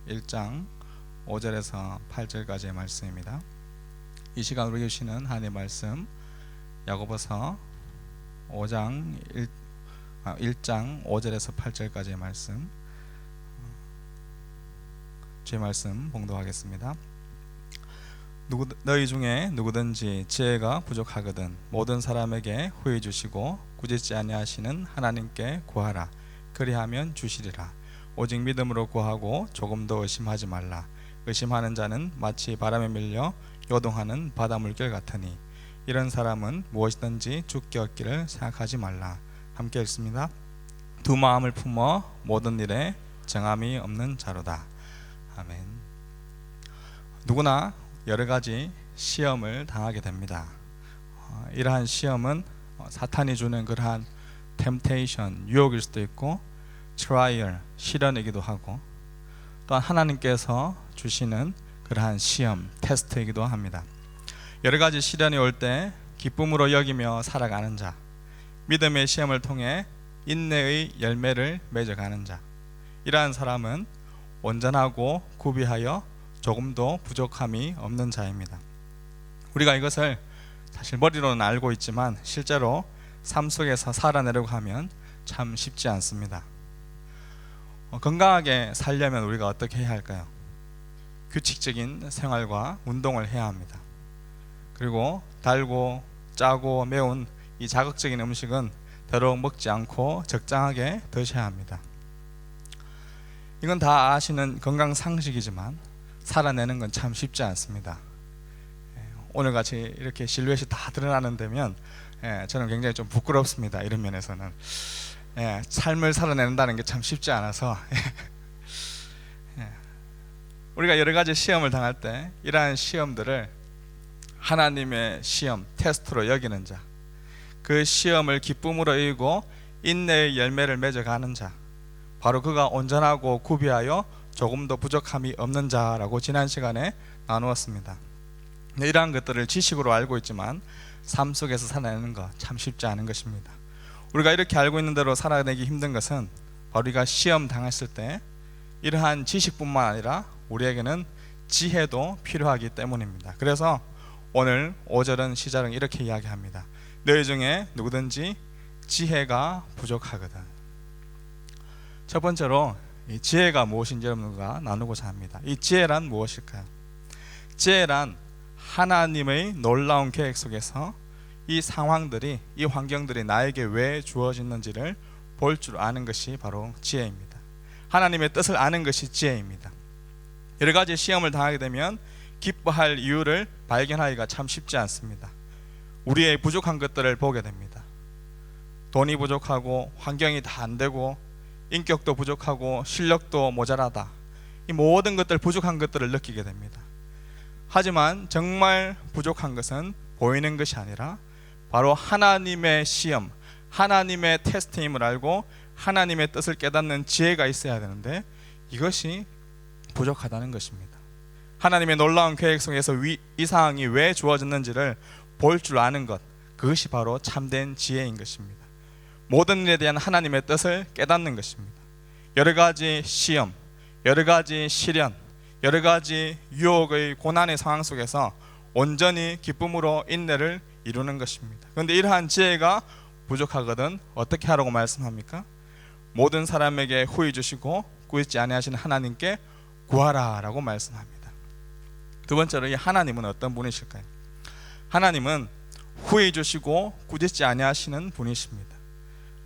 1장 5절에서 8절까지의 말씀입니다. 이 시간 우리 주시는 하나님의 말씀 야고보서 1장 5절에서 8절까지의 말씀, 제 말씀 봉독하겠습니다. 너희 중에 누구든지 지혜가 부족하거든 모든 사람에게 후히 주시고 꾸짖지 아니하시는 하나님께 구하라. 그리하면 주시리라. 오직 믿음으로 구하고 조금도 의심하지 말라. 의심하는 자는 마치 바람에 밀려 요동하는 바다 물결 같으니 이런 사람은 무엇이든지 죽게 얻기를 생각하지 말라. 함께 읽습니다. 두 마음을 품어 모든 일에 정함이 없는 자로다. 아멘. 누구나 여러 가지 시험을 당하게 됩니다. 이러한 시험은 사탄이 주는 그러한 템테이션, 유혹일 수도 있고 트라이얼, 시련이기도 하고 또한 하나님께서 주시는 그러한 시험, 테스트이기도 합니다. 여러 가지 시련이 올 때 기쁨으로 여기며 살아가는 자, 믿음의 시험을 통해 인내의 열매를 맺어가는 자, 이러한 사람은 온전하고 구비하여 조금도 부족함이 없는 자입니다. 우리가 이것을 사실 머리로는 알고 있지만 실제로 삶 속에서 살아내려고 하면 참 쉽지 않습니다. 건강하게 살려면 우리가 어떻게 해야 할까요? 규칙적인 생활과 운동을 해야 합니다. 그리고 달고 짜고 매운 이 자극적인 음식은 더러욱 먹지 않고 적당하게 드셔야 합니다. 이건 다 아시는 건강 상식이지만 살아내는 건 참 쉽지 않습니다. 오늘같이 이렇게 실루엣이 다 드러나는 데면 저는 굉장히 좀 부끄럽습니다. 이런 면에서는 삶을 살아낸다는 게 참 쉽지 않아서 우리가 여러 가지 시험을 당할 때 이러한 시험들을 하나님의 시험, 테스트로 여기는 자, 그 시험을 기쁨으로 이기고 인내의 열매를 맺어가는 자, 바로 그가 온전하고 구비하여 조금도 부족함이 없는 자라고 지난 시간에 나누었습니다. 이러한 것들을 지식으로 알고 있지만 삶 속에서 살아내는 것 참 쉽지 않은 것입니다. 우리가 이렇게 알고 있는 대로 살아내기 힘든 것은 바로 우리가 시험 당했을 때 이러한 지식뿐만 아니라 우리에게는 지혜도 필요하기 때문입니다. 그래서 오늘 5절은 시작은 이렇게 이야기합니다. 너희 중에 누구든지 지혜가 부족하거든. 첫 번째로 이 지혜가 무엇인지 여러분과 나누고자 합니다. 이 지혜란 무엇일까요? 지혜란 하나님의 놀라운 계획 속에서 이 상황들이, 이 환경들이 나에게 왜 주어졌는지를 볼 줄 아는 것이 바로 지혜입니다. 하나님의 뜻을 아는 것이 지혜입니다. 여러 가지 시험을 당하게 되면 기뻐할 이유를 발견하기가 참 쉽지 않습니다. 우리의 부족한 것들을 보게 됩니다. 돈이 부족하고 환경이 다 안 되고 인격도 부족하고 실력도 모자라다, 이 모든 것들, 부족한 것들을 느끼게 됩니다. 하지만 정말 부족한 것은 보이는 것이 아니라 바로 하나님의 시험, 하나님의 테스트임을 알고 하나님의 뜻을 깨닫는 지혜가 있어야 되는데 이것이 부족하다는 것입니다. 하나님의 놀라운 계획 속에서 이 상황이 왜 주어졌는지를 볼 줄 아는 것, 그것이 바로 참된 지혜인 것입니다. 모든 일에 대한 하나님의 뜻을 깨닫는 것입니다. 여러 가지 시험, 여러 가지 시련, 여러 가지 유혹의 고난의 상황 속에서 온전히 기쁨으로 인내를 이루는 것입니다. 그런데 이러한 지혜가 부족하거든 어떻게 하라고 말씀합니까? 모든 사람에게 후히 주시고 꾸짖지 아니하시는 하나님께 구하라 라고 말씀합니다. 두 번째로 이 하나님은 어떤 분이실까요? 하나님은 후히 주시고 꾸짖지 아니하시는 분이십니다.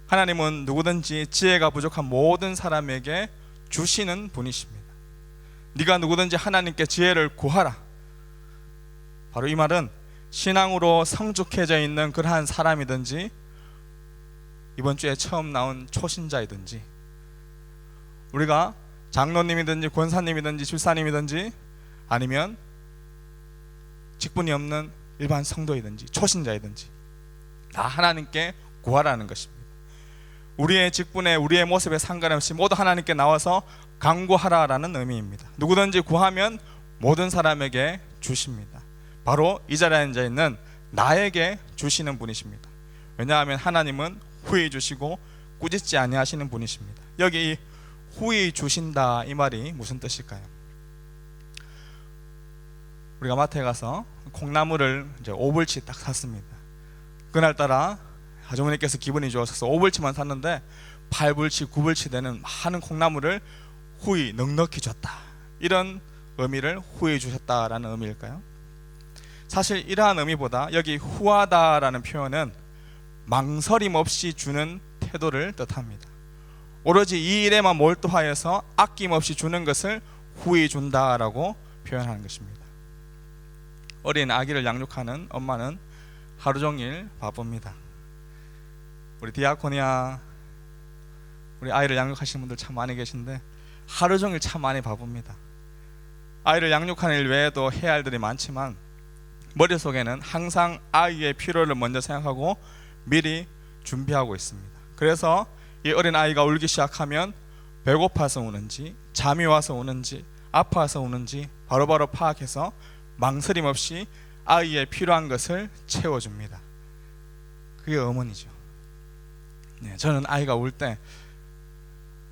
하나님은 누구든지 지혜가 부족한 모든 사람에게 주시는 분이십니다. 네가 누구든지 하나님께 지혜를 구하라. 바로 이 말은 신앙으로 성숙해져 있는 그러한 사람이든지 이번 주에 처음 나온 초신자이든지 우리가 장로님이든지 권사님이든지 집사님이든지 아니면 직분이 없는 일반 성도이든지 초신자이든지 다 하나님께 구하라는 것입니다. 우리의 직분에 우리의 모습에 상관없이 모두 하나님께 나와서 간구하라라는 의미입니다. 누구든지 구하면 모든 사람에게 주십니다. 바로 이 자리에 앉아 있는 나에게 주시는 분이십니다. 왜냐하면 하나님은 후히 주시고 꾸짖지 아니하시는 분이십니다. 여기 후히 주신다, 이 말이 무슨 뜻일까요? 우리가 마트에 가서 콩나물을 이제 5불치 딱 샀습니다. 그날따라 아주머니께서 기분이 좋아서 5불치만 샀는데 8불치, 9불치 되는 많은 콩나물을 후히 넉넉히 줬다, 이런 의미를 후히 주셨다라는 의미일까요? 사실 이러한 의미보다 여기 후하다라는 표현은 망설임 없이 주는 태도를 뜻합니다. 오로지 이 일에만 몰두하여서 아낌없이 주는 것을 후히 준다라고 표현하는 것입니다. 어린 아기를 양육하는 엄마는 하루 종일 바쁩니다. 우리 디아코니아 우리 아이를 양육하시는 분들 참 많이 계신데 하루 종일 참 많이 바쁩니다. 아이를 양육하는 일 외에도 해야 할 일이 많지만 머릿속에는 항상 아이의 필요를 먼저 생각하고 미리 준비하고 있습니다. 그래서 이 어린 아이가 울기 시작하면 배고파서 우는지, 잠이 와서 우는지, 아파서 우는지 바로바로 파악해서 망설임 없이 아이의 필요한 것을 채워줍니다. 그게 어머니죠. 저는 아이가 울 때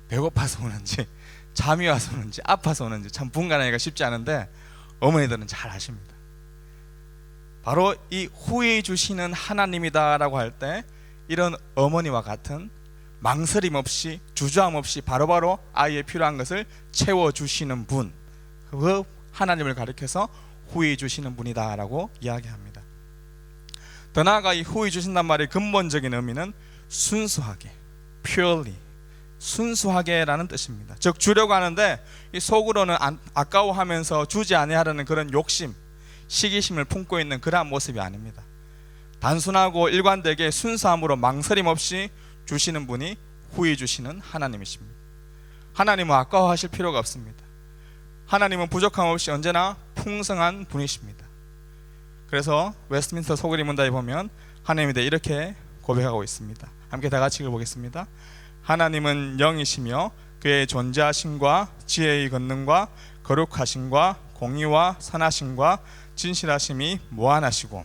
배고파서 우는지, 잠이 와서 우는지, 아파서 우는지 참 분간하기가 쉽지 않은데 어머니들은 잘 아십니다. 바로 이 후히 주시는 하나님이다라고 할 때 이런 어머니와 같은 망설임 없이, 주저함 없이 바로바로 아이의 필요한 것을 채워주시는 분, 그 하나님을 가리켜서 후히 주시는 분이다라고 이야기합니다. 더 나아가 이 후히 주신단 말의 근본적인 의미는 순수하게, purely, 순수하게라는 뜻입니다. 즉 주려고 하는데 이 속으로는 아까워하면서 주지 아니하려는 그런 욕심, 시기심을 품고 있는 그러한 모습이 아닙니다. 단순하고 일관되게 순수함으로 망설임 없이 주시는 분이 후히 주시는 하나님이십니다. 하나님은 아까워하실 필요가 없습니다. 하나님은 부족함 없이 언제나 풍성한 분이십니다. 그래서 웨스트민스터 소그리 문답에 보면 하나님에 대해 이렇게 고백하고 있습니다. 함께 다 같이 읽어보겠습니다. 하나님은 영이시며 그의 존재하심과 지혜의 권능과 거룩하심과 공의와 선하심과 진실하심이 무한하시고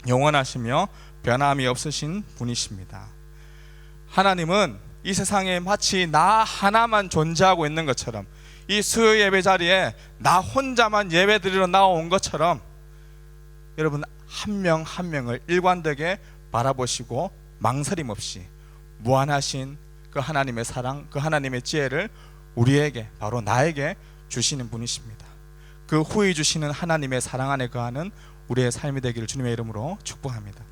영원하시며 변함이 없으신 분이십니다. 하나님은 이 세상에 마치 나 하나만 존재하고 있는 것처럼, 이 수요 예배 자리에 나 혼자만 예배 드리러 나온 것처럼 여러분 한 명 한 명을 일관되게 바라보시고 망설임 없이 무한하신 그 하나님의 사랑, 그 하나님의 지혜를 우리에게, 바로 나에게 주시는 분이십니다. 그 후히 주시는 하나님의 사랑 안에 거하는 우리의 삶이 되기를 주님의 이름으로 축복합니다.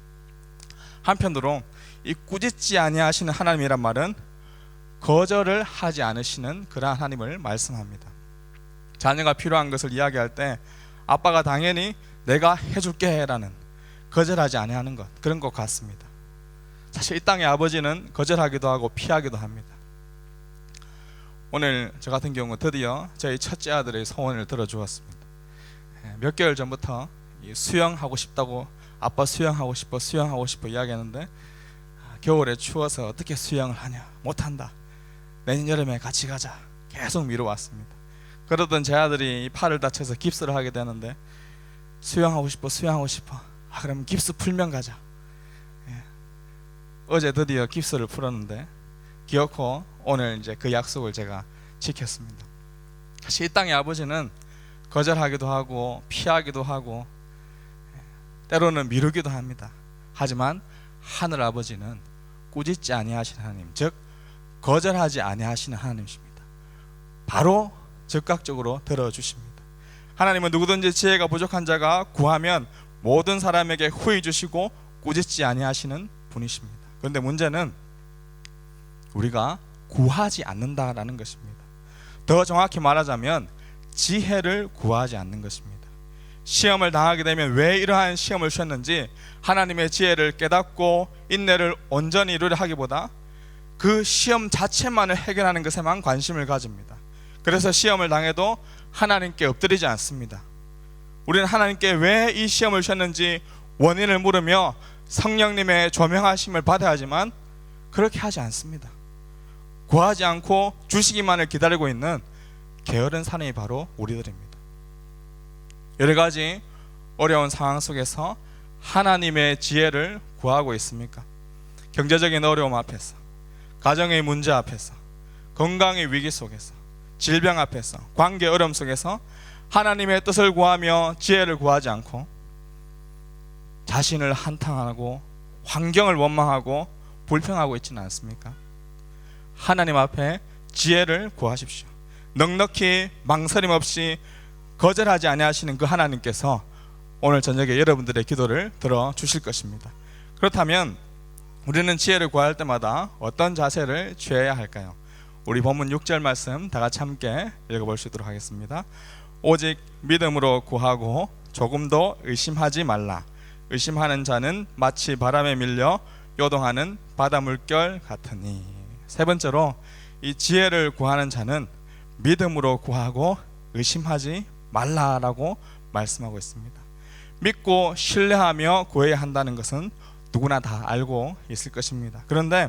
한편으로 이 꾸짖지 아니하시는 하나님이란 말은 거절을 하지 않으시는 그러한 하나님을 말씀합니다. 자녀가 필요한 것을 이야기할 때 아빠가 당연히 내가 해줄게 라는, 거절하지 아니하는 것, 그런 것 같습니다. 사실 이 땅의 아버지는 거절하기도 하고 피하기도 합니다. 오늘 저 같은 경우 드디어 저희 첫째 아들의 소원을 들어주었습니다. 몇 개월 전부터 수영하고 싶다고, 아빠 수영하고 싶어 이야기하는데 겨울에 추워서 어떻게 수영을 하냐, 못한다, 내년 여름에 같이 가자, 계속 미뤄왔습니다. 그러던 제 아들이 팔을 다쳐서 깁스를 하게 되는데 수영하고 싶어. 그럼 깁스 풀면 가자. 어제 드디어 깁스를 풀었는데 기어코 오늘 이제 그 약속을 제가 지켰습니다. 사실 이 땅의 아버지는 거절하기도 하고 피하기도 하고 때로는 미루기도 합니다. 하지만 하늘 아버지는 꾸짖지 아니하시는 하나님, 즉 거절하지 아니하시는 하나님이십니다. 바로 즉각적으로 들어주십니다. 하나님은 누구든지 지혜가 부족한 자가 구하면 모든 사람에게 후히 주시고 꾸짖지 아니하시는 분이십니다. 그런데 문제는 우리가 구하지 않는다라는 것입니다. 더 정확히 말하자면 지혜를 구하지 않는 것입니다. 시험을 당하게 되면 왜 이러한 시험을 주셨는지 하나님의 지혜를 깨닫고 인내를 온전히 이루려 하기보다 그 시험 자체만을 해결하는 것에만 관심을 가집니다. 그래서 시험을 당해도 하나님께 엎드리지 않습니다. 우리는 하나님께 왜 이 시험을 주셨는지 원인을 물으며 성령님의 조명하심을 받아야 하지만 그렇게 하지 않습니다. 구하지 않고 주시기만을 기다리고 있는 게으른 사람이 바로 우리들입니다. 여러 가지 어려운 상황 속에서 하나님의 지혜를 구하고 있습니까? 경제적인 어려움 앞에서, 가정의 문제 앞에서, 건강의 위기 속에서, 질병 앞에서, 관계 어려움 속에서 하나님의 뜻을 구하며 지혜를 구하지 않고 자신을 한탄하고 환경을 원망하고 불평하고 있지는 않습니까? 하나님 앞에 지혜를 구하십시오. 넉넉히 망설임 없이 거절하지 아니하시는 그 하나님께서 오늘 저녁에 여러분들의 기도를 들어주실 것입니다. 그렇다면 우리는 지혜를 구할 때마다 어떤 자세를 취해야 할까요? 우리 본문 6절 말씀 다 같이 함께 읽어볼 수 있도록 하겠습니다. 오직 믿음으로 구하고 조금도 의심하지 말라. 의심하는 자는 마치 바람에 밀려 요동하는 바다 물결 같으니. 세 번째로 이 지혜를 구하는 자는 믿음으로 구하고 의심하지 말라라고 말씀하고 있습니다. 믿고 신뢰하며 구해야 한다는 것은 누구나 다 알고 있을 것입니다. 그런데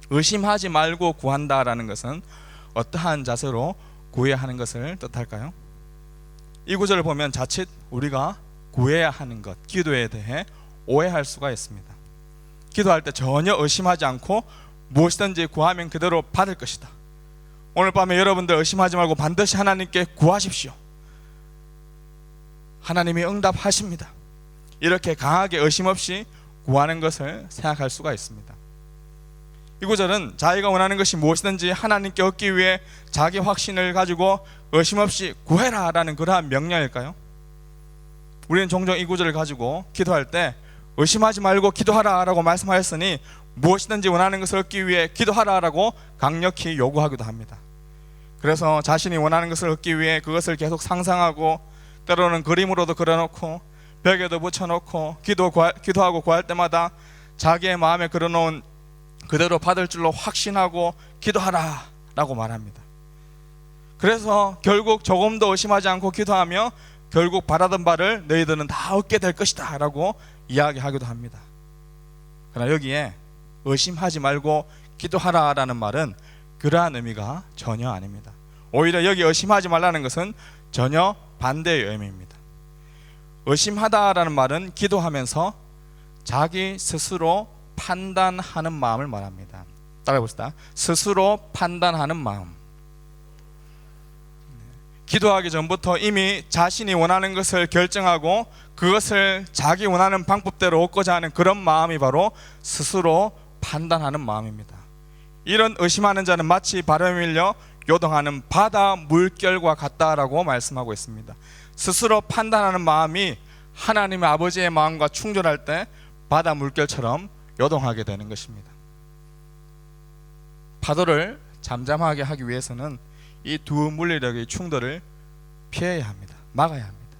의심하지 말고 구한다라는 것은 어떠한 자세로 구해야 하는 것을 뜻할까요? 이 구절을 보면 자칫 우리가 구해야 하는 것, 기도에 대해 오해할 수가 있습니다. 기도할 때 전혀 의심하지 않고 무엇이든지 구하면 그대로 받을 것이다. 오늘 밤에 여러분들 의심하지 말고 반드시 하나님께 구하십시오. 하나님이 응답하십니다. 이렇게 강하게 의심 없이 구하는 것을 생각할 수가 있습니다. 이 구절은 자기가 원하는 것이 무엇이든지 하나님께 얻기 위해 자기 확신을 가지고 의심 없이 구해라 라는 그러한 명령일까요? 우리는 종종 이 구절을 가지고 기도할 때 의심하지 말고 기도하라 라고 말씀하였으니 무엇이든지 원하는 것을 얻기 위해 기도하라 라고 강력히 요구하기도 합니다. 그래서 자신이 원하는 것을 얻기 위해 그것을 계속 상상하고 때로는 그림으로도 그려놓고 벽에도 붙여놓고 기도하고 구할 때마다 자기의 마음에 그려놓은 그대로 받을 줄로 확신하고 기도하라 라고 말합니다. 그래서 결국 조금도 의심하지 않고 기도하며 결국 바라던 바를 너희들은 다 얻게 될 것이다 라고 이야기하기도 합니다. 그러나 여기에 의심하지 말고 기도하라 라는 말은 그러한 의미가 전혀 아닙니다. 오히려 여기 의심하지 말라는 것은 전혀 반대의 의미입니다. 의심하다라는 말은 기도하면서 자기 스스로 판단하는 마음을 말합니다. 따라해 봅시다. 스스로 판단하는 마음. 기도하기 전부터 이미 자신이 원하는 것을 결정하고 그것을 자기 원하는 방법대로 얻고자 하는 그런 마음이 바로 스스로 판단하는 마음입니다. 이런 의심하는 자는 마치 바람에 밀려 요동하는 바다 물결과 같다라고 말씀하고 있습니다. 스스로 판단하는 마음이 하나님의 아버지의 마음과 충돌할 때 바다 물결처럼 요동하게 되는 것입니다. 파도를 잠잠하게 하기 위해서는 이 두 물리력의 충돌을 피해야 합니다. 막아야 합니다.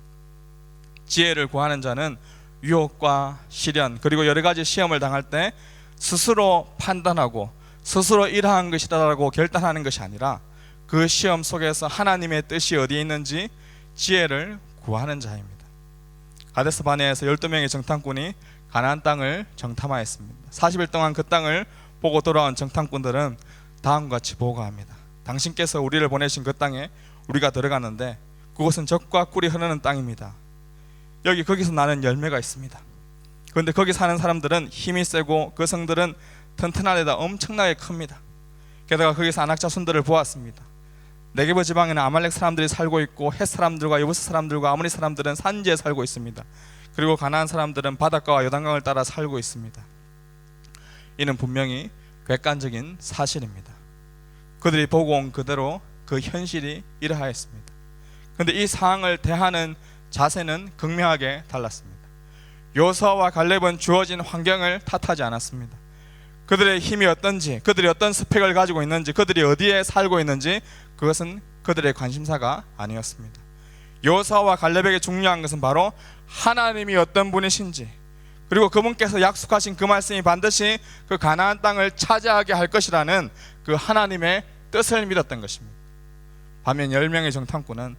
지혜를 구하는 자는 유혹과 시련 그리고 여러 가지 시험을 당할 때 스스로 판단하고 스스로 이러한 것이다라고 결단하는 것이 아니라 그 시험 속에서 하나님의 뜻이 어디에 있는지 지혜를 구하는 자입니다. 가데스 바네아에서 12명의 정탐꾼이 가나안 땅을 정탐하였습니다. 40일 동안 그 땅을 보고 돌아온 정탐꾼들은 다음과 같이 보고합니다. 당신께서 우리를 보내신 그 땅에 우리가 들어갔는데 그곳은 젖과 꿀이 흐르는 땅입니다. 거기서 나는 열매가 있습니다. 그런데 거기 사는 사람들은 힘이 세고 그 성들은 튼튼한 데다 엄청나게 큽니다. 게다가 거기서 안악 자손들을 보았습니다. 네게브 지방에는 아말렉 사람들이 살고 있고 헷 사람들과 여부스 사람들과 아모리 사람들은 산지에 살고 있습니다. 그리고 가나안 사람들은 바닷가와 요단강을 따라 살고 있습니다. 이는 분명히 객관적인 사실입니다. 그들이 보고 온 그대로 그 현실이 이러하였습니다. 그런데 이 상황을 대하는 자세는 극명하게 달랐습니다. 요수아와 갈렙은 주어진 환경을 탓하지 않았습니다. 그들의 힘이 어떤지, 그들이 어떤 스펙을 가지고 있는지, 그들이 어디에 살고 있는지 그것은 그들의 관심사가 아니었습니다. 요수아와 갈렙에게 중요한 것은 바로 하나님이 어떤 분이신지, 그리고 그분께서 약속하신 그 말씀이 반드시 그 가나안 땅을 차지하게 할 것이라는 그 하나님의 뜻을 믿었던 것입니다. 반면 10명의 정탐꾼은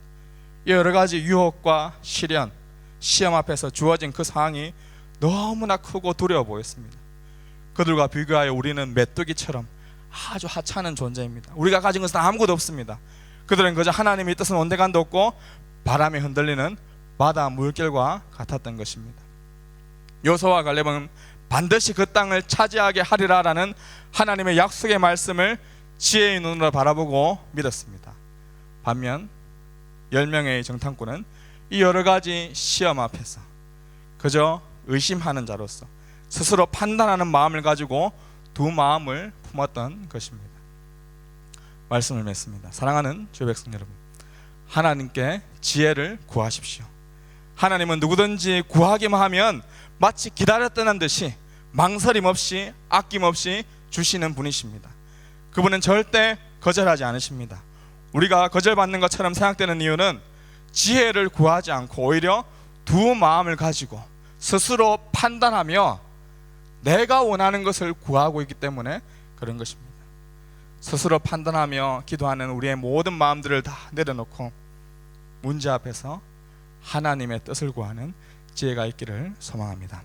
여러 가지 유혹과 시련, 시험 앞에서 주어진 그 상황이 너무나 크고 두려워 보였습니다. 그들과 비교하여 우리는 메뚜기처럼 아주 하찮은 존재입니다. 우리가 가진 것은 아무것도 없습니다. 그들은 그저 하나님의 뜻은 온데간도 없고 바람에 흔들리는 바다 물결과 같았던 것입니다. 요수아와 갈렙은 반드시 그 땅을 차지하게 하리라라는 하나님의 약속의 말씀을 지혜의 눈으로 바라보고 믿었습니다. 반면 10명의 정탐꾼은 이 여러 가지 시험 앞에서 그저 의심하는 자로서 스스로 판단하는 마음을 가지고 두 마음을 품었던 것입니다. 말씀을 맺습니다. 사랑하는 주의 백성 여러분, 하나님께 지혜를 구하십시오. 하나님은 누구든지 구하기만 하면 마치 기다렸다는 듯이 망설임 없이 아낌없이 주시는 분이십니다. 그분은 절대 거절하지 않으십니다. 우리가 거절받는 것처럼 생각되는 이유는 지혜를 구하지 않고 오히려 두 마음을 가지고 스스로 판단하며 내가 원하는 것을 구하고 있기 때문에 그런 것입니다. 스스로 판단하며 기도하는 우리의 모든 마음들을 다 내려놓고 문제 앞에서 하나님의 뜻을 구하는 지혜가 있기를 소망합니다.